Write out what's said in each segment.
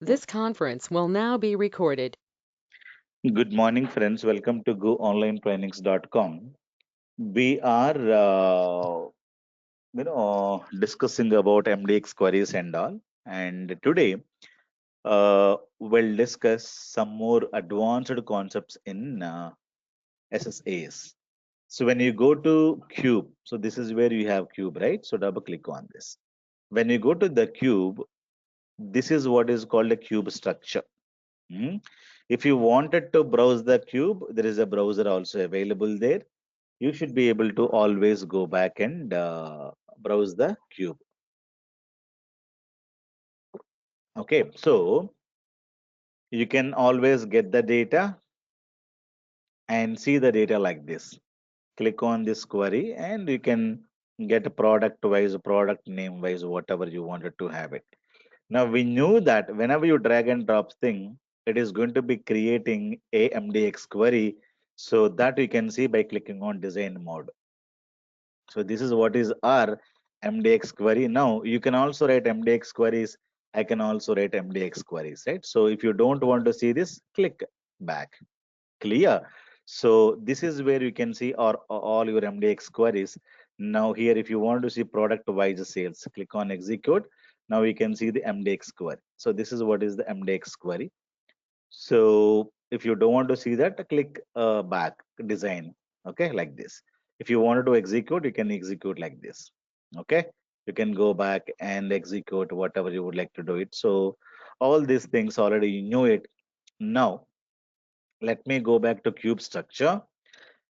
This conference will now be recorded. Good morning, friends. Welcome to GoOnlineTrainings.com. We are, discussing about MDX queries and all. And today, we'll discuss some more advanced concepts in SSAS. So when you go to Cube, so this is where you have Cube, right? So double click on this. When you go to the Cube, this is what is called a cube structure. Hmm. If you wanted to browse the cube, there is a browser also available there. You should be able to always go back and browse the cube. Okay, so you can always get the data and see the data like this. Click on this query and you can get a product wise, product name wise, whatever you wanted to have it. Now we knew that whenever you drag and drop thing, it is going to be creating a MDX query. So that you can see by clicking on design mode. So this is what is our MDX query. Now you can also write MDX queries. I can also write MDX queries, right? So if you don't want to see this, click back. Clear? So this is where you can see all your MDX queries. Now here, if you want to see product wise sales, click on execute. Now you can see the MDX query. So this is what is the MDX query. So if you don't want to see that, click back design. Okay, like this. If you wanted to execute, you can execute like this. Okay, you can go back and execute whatever you would like to do it. So all these things already you knew it. Now let me go back to cube structure,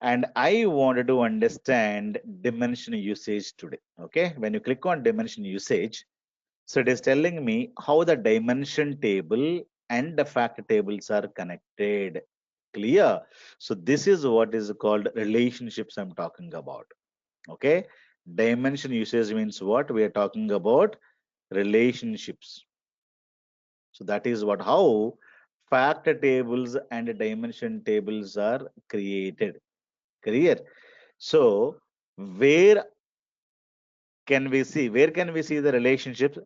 and I wanted to understand dimension usage today. Okay, when you click on dimension usage, so it is telling me how the dimension table and the fact tables are connected. Clear? So this is what is called relationships I'm talking about. Okay. Dimension usage means what? We are talking about relationships. So that is what how fact tables and dimension tables are created. Clear? So where can we see? Where can we see the relationships?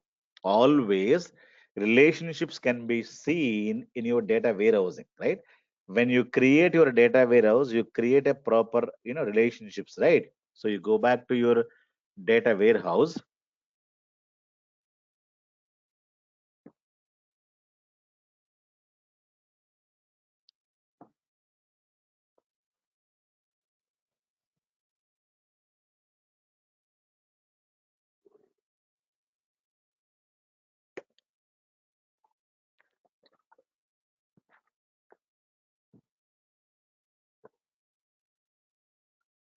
Always relationships can be seen in your data warehousing, right? When you create your data warehouse, you create a proper, relationships, right? So you go back to your data warehouse.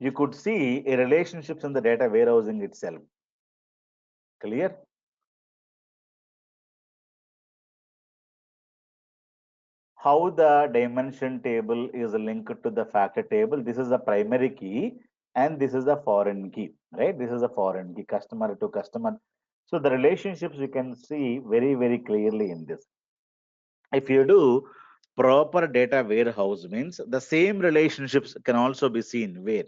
You could see a relationships in the data warehousing itself. Clear? How the dimension table is linked to the factor table. This is the primary key and this is the foreign key, right? This is a foreign key, customer to customer. So the relationships you can see very, very clearly in this. If you do proper data warehouse means the same relationships can also be seen where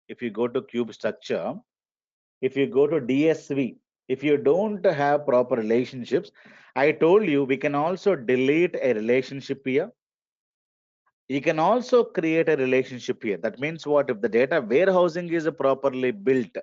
if you go to cube structure, if you go to DSV, if you don't have proper relationships, I told you we can also delete a relationship here. You can also create a relationship here. That means what? If the data warehousing is properly built,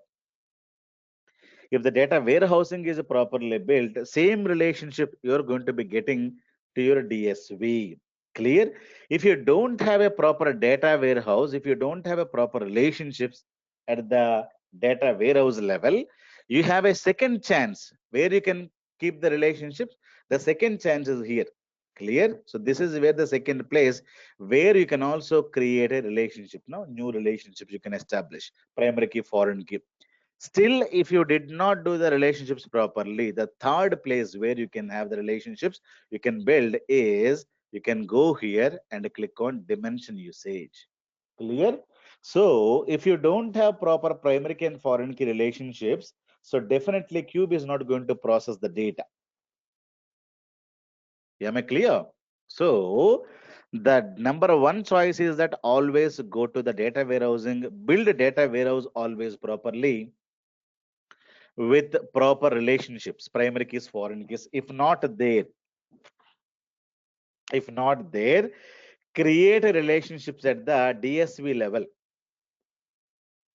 if the data warehousing is properly built, same relationship you're going to be getting to your DSV. Clear? If you don't have a proper data warehouse, if you don't have a proper relationships at the data warehouse level, you have a second chance where you can keep the relationships. The second chance is here. Clear? So this is where the second place where you can also create a relationship. Now, new relationships you can establish. Primary key, foreign key. Still, if you did not do the relationships properly, the third place where you can have the relationships you can build is you can go here and click on dimension usage. Clear? So if you don't have proper primary key and foreign key relationships, so definitely cube is not going to process the data. Am I clear? So the number one choice is that always go to the data warehousing, build a data warehouse always properly with proper relationships, primary keys, foreign keys. If not there, If not there, create relationships at the DSV level.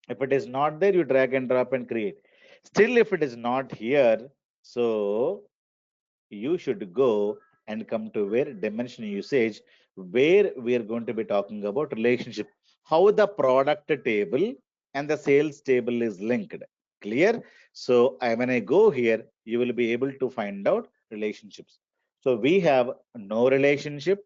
If it is not there, you drag and drop and create. Still, if it is not here, so you should go and come to where dimension usage, where we are going to be talking about relationship, how the product table and the sales table is linked. Clear? So when I go here, you will be able to find out relationships. So we have no relationship,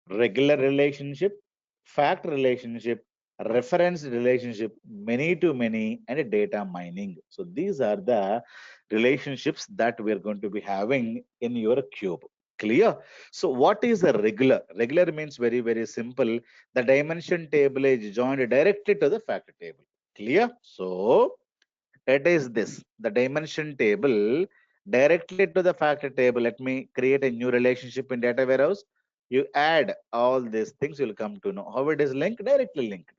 regular relationship, fact relationship, reference relationship, many to many, and data mining. So these are the relationships that we are going to be having in your cube. Clear? So what is a regular? Regular means very, very simple. The dimension table is joined directly to the fact table. Clear? So it is this, the dimension table directly to the fact table. Let me create a new relationship in data warehouse. You add all these things, you'll come to know how it is linked, directly linked.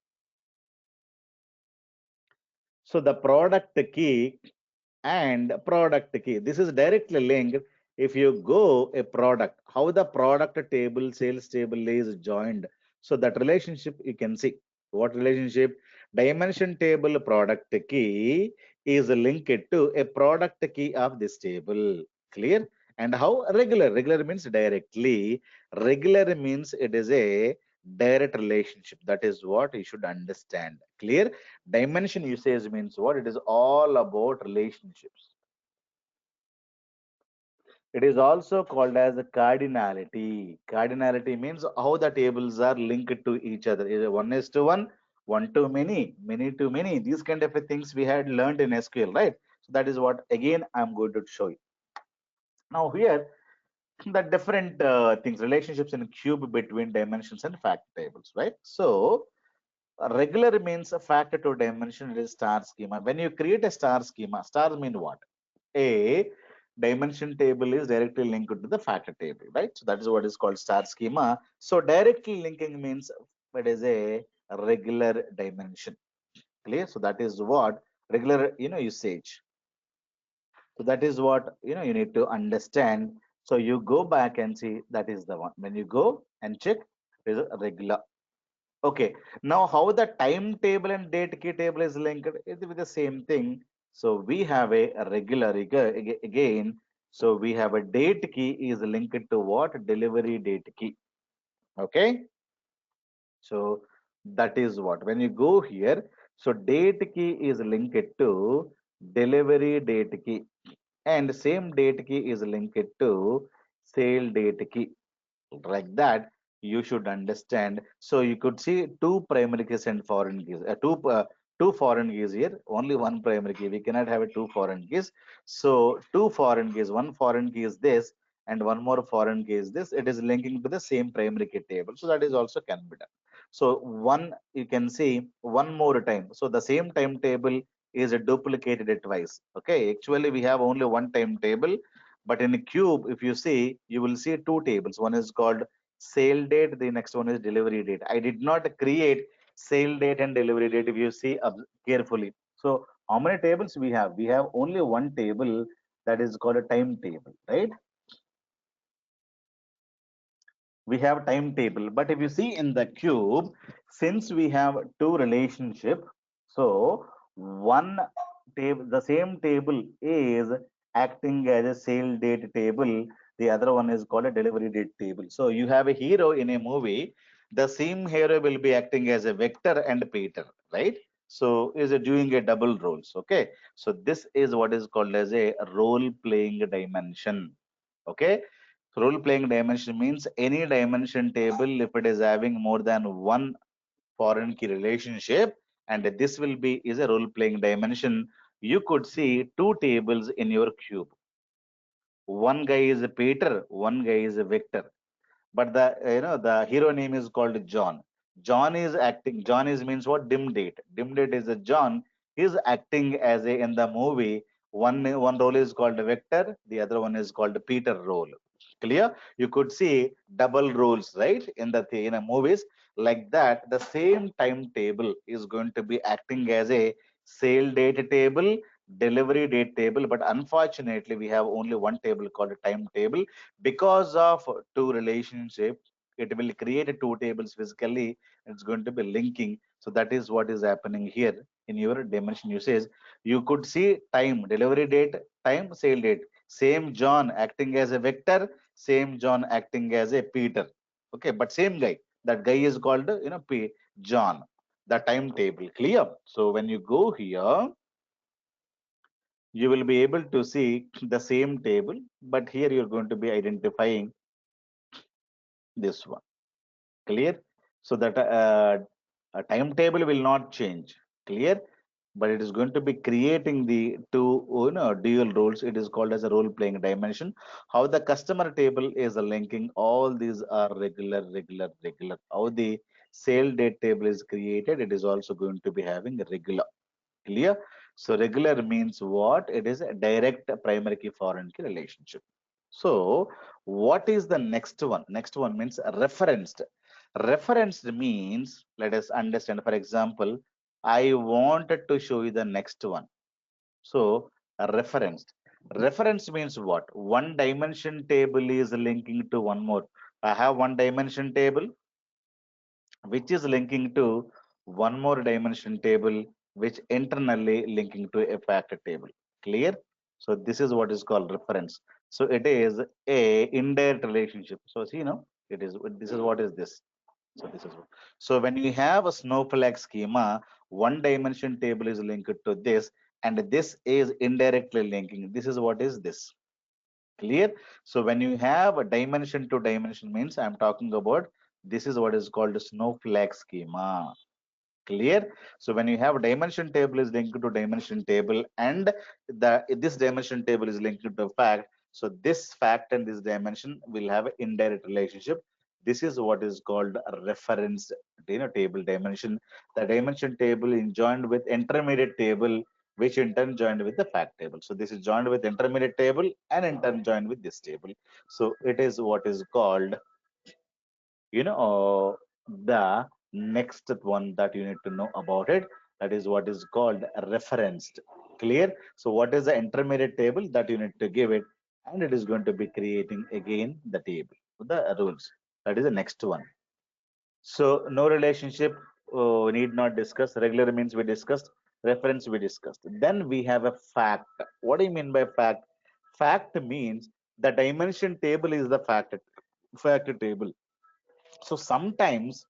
So the product key and product key, this is directly linked. If you go a product, how the product table, sales table is joined. So that relationship you can see. What relationship? Dimension table product key is linked to a product key of this table. Clear? And how? Regular. Regular means directly. Regular means it is a direct relationship. That is what you should understand. Clear? Dimension usage means what? It is all about relationships. It is also called as a cardinality. Cardinality means how the tables are linked to each other. Is it one is to one, one to many to many. These kind of things we had learned in SQL, right? So that is what again I'm going to show you. Now here, the different things, relationships in cube between dimensions and fact tables, right? So regular means a factor to dimension, it is star schema. When you create a star schema, star mean what? A dimension table is directly linked to the factor table, right? So that is what is called star schema. So directly linking means it is a regular dimension. Clear? So that is what regular, usage. So that is what you need to understand. So you go back and see that is the one. When you go and check, it is a regular. Okay, now how the timetable and date key table is linked is with the same thing. So we have a regular again. So we have a date key is linked to what? Delivery date key. Okay, so that is what when you go here. So date key is linked to delivery date key, and same date key is linked to sale date key. Like that you should understand. So you could see two primary keys and foreign keys, two foreign keys here, only one primary key. We cannot have a two foreign keys. So two foreign keys, one foreign key is this and one more foreign key is this. It is linking to the same primary key table, so that is also can be done. So one, you can see one more time, so the same timetable is duplicated twice. Okay, actually we have only one timetable, but in a cube, if you see, you will see two tables. One is called sale date, the next one is delivery date. I did not create sale date and delivery date if you see carefully. So how many tables we have? We have only one table, that is called a timetable, right? We have timetable. But if you see in the cube, since we have two relationship, so one table, the same table is acting as a sale date table. The other one is called a delivery date table. So you have a hero in a movie. The same hero will be acting as a Vector and Peter, right? So is doing a double roles. Okay. So this is what is called as a role playing dimension. Okay. Role playing dimension means any dimension table if it is having more than one foreign key relationship, and this will be is a role playing dimension. You could see two tables in your cube. One guy is Peter, one guy is Victor, but the the hero name is called John. John is acting. John is means what? Dim date. Dim date is a John. Is acting as a in the movie. One role is called Victor. The other one is called Peter role. Clear? You could see double roles, right? In the movies like that. The same timetable is going to be acting as a sale date table. delivery date table, but unfortunately we have only one table called a time table. Because of two relationship, it will create two tables physically. It's going to be linking. So that is what is happening here in your dimension usage. You could see time, delivery date, time, sale date. Same John acting as a vector, same John acting as a Peter. Okay, but same guy. That guy is called, P John. The timetable. Clear? So when you go here, you will be able to see the same table, but here you're going to be identifying this one. Clear? So that a timetable will not change. Clear? But it is going to be creating the two dual roles. It is called as a role playing dimension. How the customer table is linking, all these are regular, regular, regular. How the sale date table is created, it is also going to be having a regular. Clear? So regular means what? It is a direct primary key foreign key relationship. So what is the next one? Next one means referenced. Referenced means, let us understand, for example, I wanted to show you the next one. So referenced. Reference means what? One dimension table is linking to one more. I have one dimension table which is linking to one more dimension table which internally linking to a factor table. Clear? So this is what is called reference. So it is a indirect relationship. So see, it is, this is what is this. So this is so when you have a snowflake schema, one dimension table is linked to this, and this is indirectly linking. This is what is this. Clear? So when you have a dimension to dimension means I'm talking about, this is what is called a snowflake schema. Clear? So when you have a dimension table is linked to dimension table, and this dimension table is linked to fact. So this fact and this dimension will have an indirect relationship. This is what is called a reference table dimension. The dimension table is joined with intermediate table, which in turn joined with the fact table. So this is joined with intermediate table and in turn joined with this table. So it is what is called, the next one that you need to know about it. That is what is called referenced. Clear? So what is the intermediate table that you need to give it, and it is going to be creating again the table, the rules. That is the next one. So no relationship, need not discuss. Regular means we discussed. Reference we discussed. Then we have a fact. What do you mean by fact? Fact means the dimension table is the fact table. So sometimes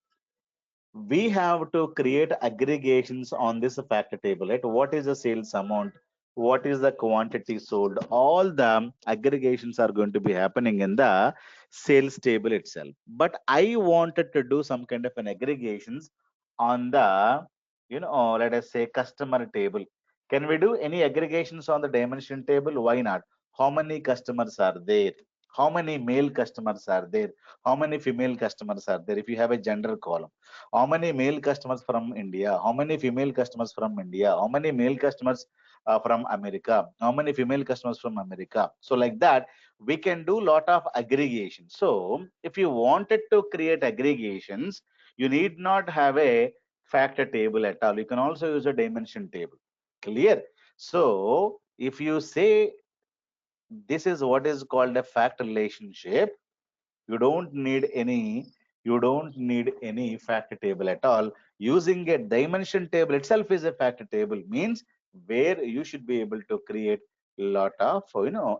we have to create aggregations on this factor table, right? What is the sales amount? What is the quantity sold? All the aggregations are going to be happening in the sales table itself. But I wanted to do some kind of an aggregations on the, let us say customer table. Can we do any aggregations on the dimension table? Why not? How many customers are there? How many male customers are there? How many female customers are there? If you have a gender column, how many male customers from India? How many female customers from India? How many male customers from America? How many female customers from America? So like that, we can do lot of aggregation. So if you wanted to create aggregations, you need not have a factor table at all. You can also use a dimension table. Clear? So if you say this is what is called a fact relationship, you don't need any fact table at all. Using a dimension table itself is a fact table, means where you should be able to create lot of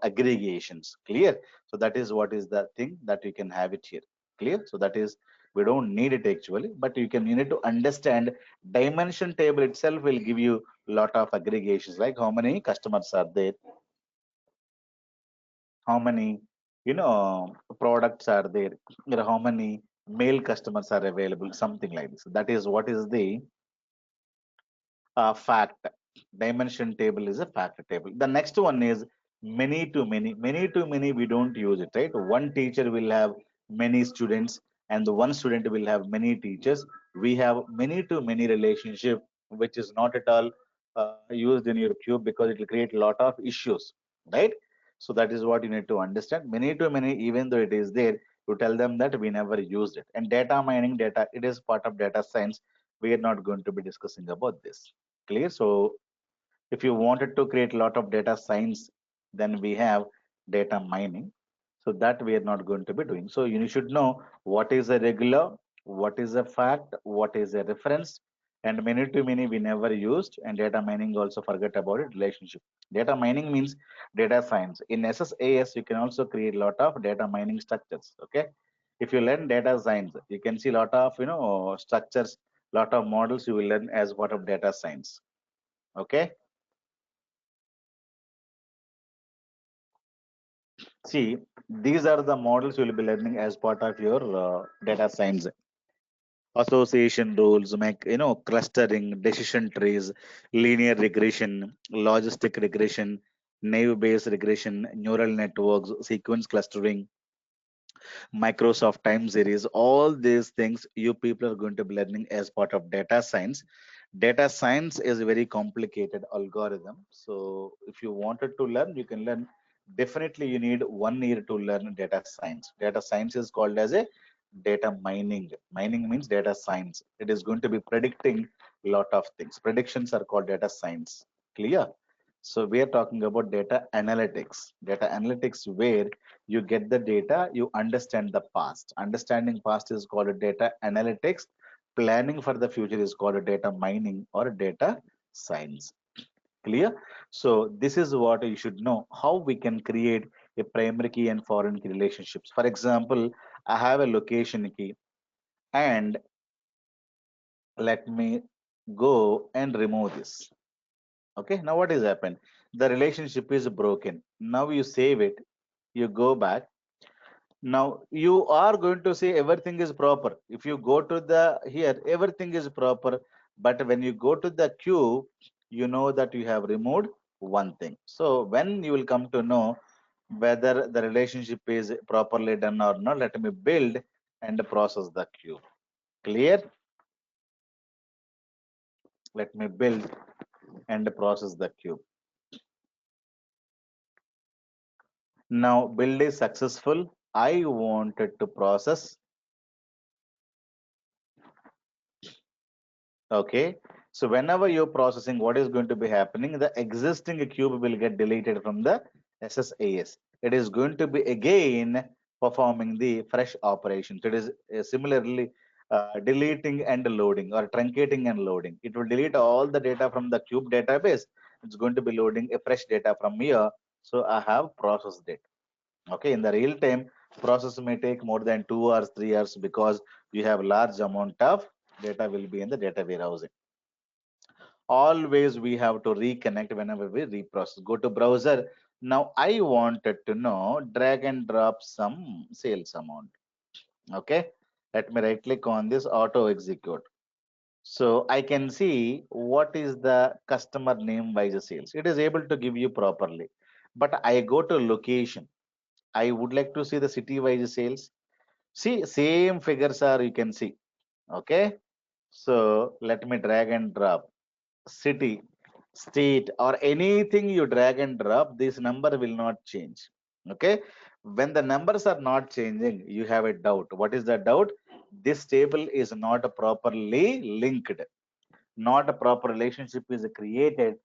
aggregations. Clear? So that is what is the thing that you can have it here. Clear? So that is, we don't need it actually, but you need to understand dimension table itself will give you lot of aggregations, like how many customers are there, how many products are there, how many male customers are available, something like this. That is what is the fact. Dimension table is a fact table. The next one is many to many. Many to many, we don't use it, right? One teacher will have many students, and the one student will have many teachers. We have many to many relationship, which is not at all used in your cube, because it will create a lot of issues, right? So that is what you need to understand. Many to many, even though it is there, you tell them that we never used it. And data mining, data, it is part of data science. We are not going to be discussing about this. Clear? So If you wanted to create a lot of data science, then we have data mining. So that we are not going to be doing. So you should know what is a regular, what is a fact, what is a reference, and many to many we never used. And data mining also forget about it. Relationship. Data mining means data science. In SSAS, you can also create a lot of data mining structures. Okay. If you learn data science, you can see a lot of structures, lot of models you will learn as part of data science. Okay. See, these are the models you will be learning as part of your data science. Association rules, clustering, decision trees, linear regression, logistic regression, naive-based regression, neural networks, sequence clustering, Microsoft time series, all these things you people are going to be learning as part of data science. Data science is a very complicated algorithm. So if you wanted to learn, you can learn. Definitely you need 1 year to learn data science. Data science is called as a data mining. Mining means data science. It is going to be predicting a lot of things. Predictions are called data science. Clear? So we are talking about data analytics. Data analytics where you get the data, you understand the past. Understanding past is called data analytics. Planning for the future is called data mining or data science. Clear? So this is what you should know, how we can create a primary key and foreign key relationships. For example, I have a location key and let me go and remove this. Okay, now what is happened? The relationship is broken. Now you save it, you go back. Now you are going to say everything is proper. If you go to the here, everything is proper. But when you go to the queue, you know that you have removed one thing. So when you will come to know whether the relationship is properly done or not, let me build and process the queue. Clear? Let me build and process the queue. Now build is successful. I wanted to process. Okay. So whenever you're processing, what is going to be happening? The existing cube will get deleted from the SSAS. It is going to be again performing the fresh operations. It is similarly deleting and loading or truncating and loading. It will delete all the data from the cube database. It's going to be loading a fresh data from here. So I have processed it. Okay, in the real time, process may take more than 2 hours, 3 hours because you have large amount of data will be in the data warehousing. Always we have to reconnect whenever we reprocess. Go to browser. Now I wanted to know, drag and drop some sales amount. Okay, let me right click on this auto execute. So I can see what is the customer name by the sales. It is able to give you properly. But I go to location. I would like to see the city wise sales. See, same figures are you can see. Okay. So let me drag and drop city, state, or anything you drag and drop, this number will not change. Okay. When the numbers are not changing, you have a doubt. What is the doubt? This table is not properly linked, not a proper relationship is created.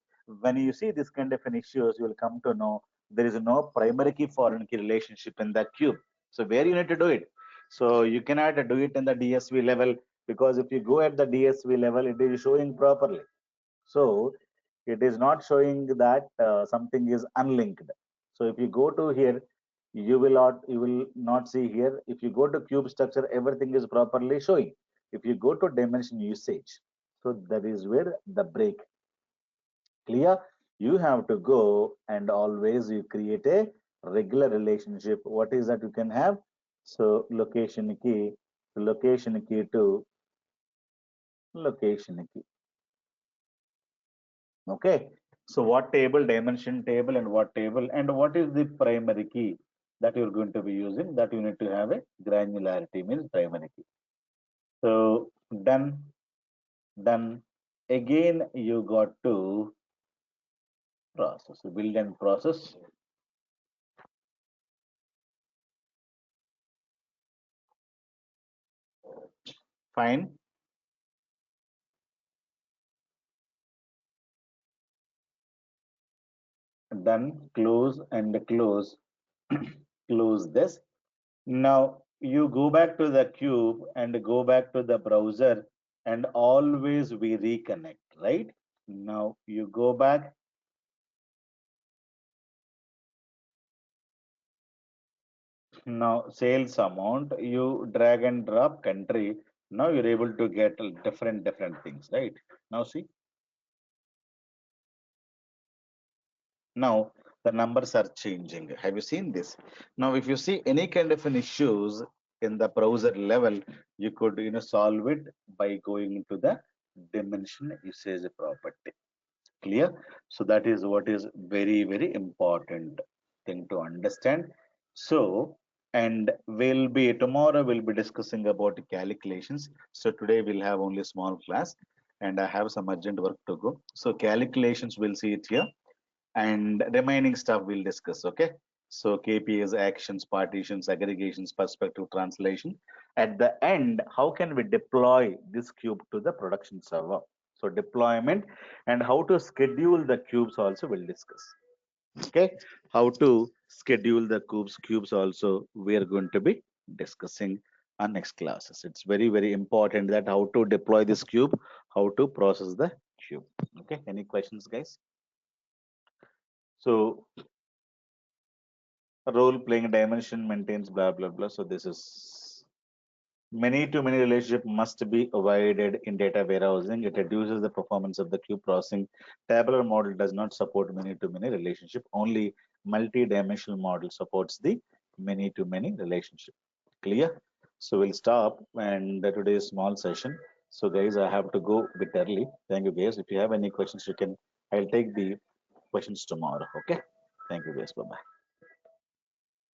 When you see this kind of an issues, you will come to know there is no primary key foreign key relationship in the cube. So where you need to do it? So you cannot do it in the DSV level, because if you go at the DSV level, it is showing properly. So it is not showing that something is unlinked. So if you go to here, you will not see here. If you go to cube structure, everything is properly showing. If you go to dimension usage, so that is where the break. Clear? You have to go and always you create a regular relationship. What is that you can have? So location key to location key. Okay. So what table, dimension table, and what table, and what is the primary key that you're going to be using? That you need to have a granularity means primary key. So done, done. Again, you got to process, build and process. Fine. Done. Close and close. Close this. Now you go back to the cube and go back to the browser, and always we reconnect, right? Now you go back. Now sales amount, you drag and drop country. Now you're able to get different things, right? Now see, now the numbers are changing. Have you seen this? Now if you see any kind of an issues in the browser level, you could solve it by going into the dimension usage property. Clear? So that is what is very important thing to understand. So, and tomorrow we'll be discussing about calculations. So today we'll have only small class, and I have some urgent work to go. So calculations we'll see it here, and remaining stuff we'll discuss. Okay. So KPIs, actions, partitions, aggregations, perspective, translation. At the end, how can we deploy this cube to the production server? So deployment and how to schedule the cubes also we'll discuss. Okay. How to schedule the cubes also we are going to be discussing on next classes. It's very important that how to deploy this cube, how to process the cube. Okay. Any questions, guys? So role playing dimension maintains blah blah blah. So this is many to many relationship must be avoided in data warehousing. It reduces the performance of the queue processing. Tabular model does not support many to many relationship. Only multi-dimensional model supports the many to many relationship. Clear? So we'll stop and today's small session. So guys, I have to go a bit early. Thank you guys. If you have any questions, you can. I'll take the questions tomorrow. Okay. Thank you guys. Bye bye.